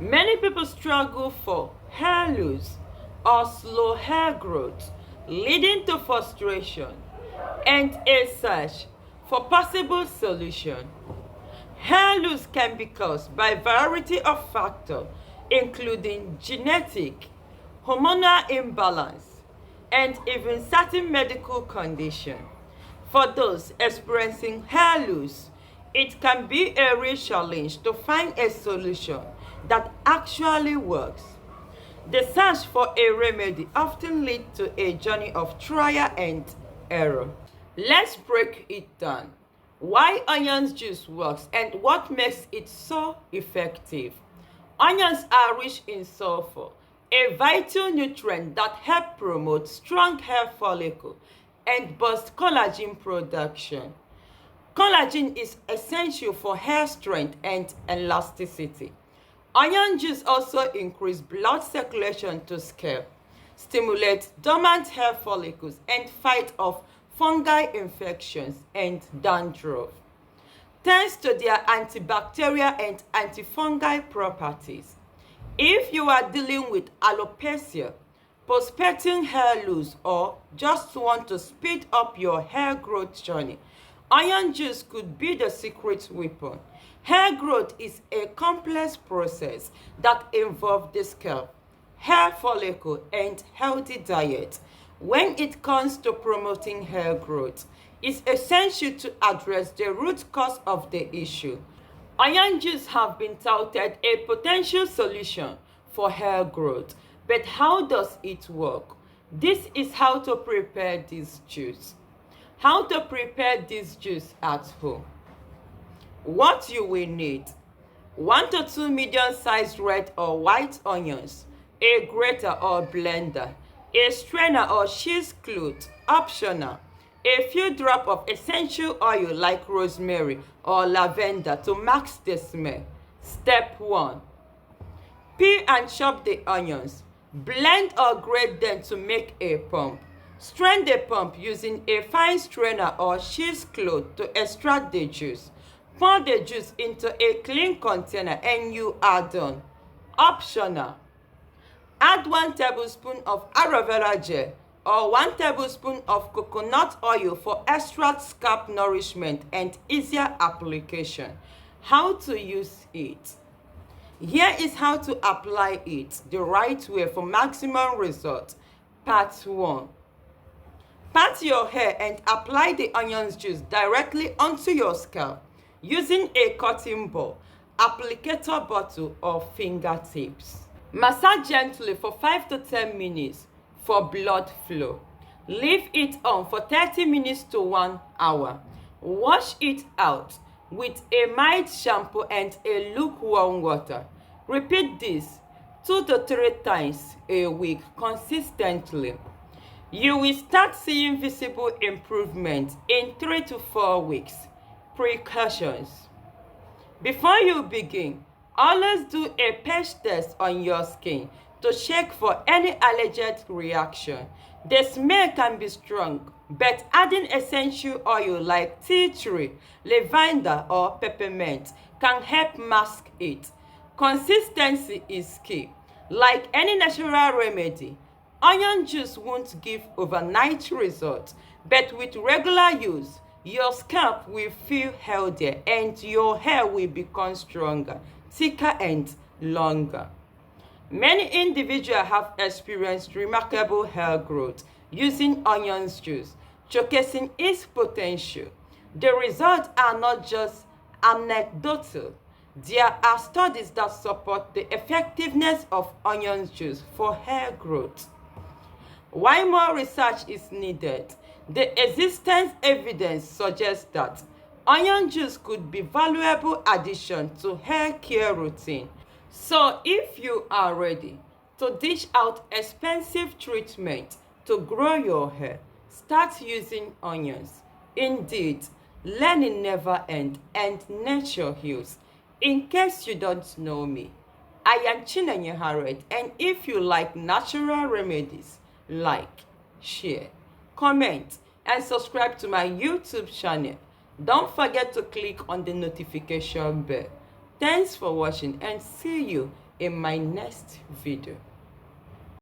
Many people struggle for hair loss or slow hair growth, leading to frustration and a search for possible solution. Hair loss can be caused by a variety of factors, including genetic, hormonal imbalance, and even certain medical conditions. For those experiencing hair loss, it can be a real challenge to find a solution that actually works. The search for a remedy often leads to a journey of trial and error. Let's break it down. Why onion juice works and what makes it so effective. Onions are rich in sulfur, a vital nutrient that helps promote strong hair follicle and boost collagen production. Collagen is essential for hair strength and elasticity. Onion juice also increases blood circulation to scalp, stimulates dormant hair follicles, and fight off fungal infections and dandruff. Thanks to their antibacterial and antifungal properties. If you are dealing with alopecia, postpartum hair loss, or just want to speed up your hair growth journey, onion juice could be the secret weapon. Hair growth is a complex process that involves the scalp, hair follicle, and healthy diet. When it comes to promoting hair growth, it's essential to address the root cause of the issue. Onion juice have been touted a potential solution for hair growth, but how does it work? This is how to prepare this juice. How to prepare this juice at home. What you will need: 1 to 2 medium-sized red or white onions, a grater or blender, a strainer or cheesecloth, optional, a few drops of essential oil like rosemary or lavender to mask the smell. Step 1. Peel and chop the onions. Blend or grate them to make a pulp. Strain the pulp using a fine strainer or cheesecloth to extract the juice. Pour the juice into a clean container and you are done. Optional. Add 1 tablespoon of aloe vera gel or 1 tablespoon of coconut oil for extra scalp nourishment and easier application. How to use it. Here is how to apply it the right way for maximum result. Part 1. Pat your hair and apply the onion juice directly onto your scalp using a cotton ball, applicator bottle, or fingertips. Massage gently for 5 to 10 minutes for blood flow. Leave it on for 30 minutes to 1 hour. Wash it out with a mild shampoo and a lukewarm water. Repeat this 2 to 3 times a week consistently. You will start seeing visible improvement in 3 to 4 weeks. Precautions. Before you begin, always do a patch test on your skin to check for any allergic reaction. The smell can be strong, but adding essential oil like tea tree, lavender, or peppermint can help mask it. Consistency is key. Like any natural remedy, onion juice won't give overnight results, but with regular use, your scalp will feel healthier and your hair will become stronger, thicker, and longer. Many individuals have experienced remarkable hair growth using onion juice, showcasing its potential. The results are not just anecdotal. There are studies that support the effectiveness of onion juice for hair growth. While more research is needed, the existence evidence suggests that onion juice could be a valuable addition to hair care routine. So if you are ready to dish out expensive treatment to grow your hair, start using onions. Indeed, learning never ends and nature heals. In case you don't know me, I am Chinenye Harriet, and if you like natural remedies, like, share, comment, and subscribe to my YouTube channel. Don't forget to click on the notification bell. Thanks for watching and see you in my next video.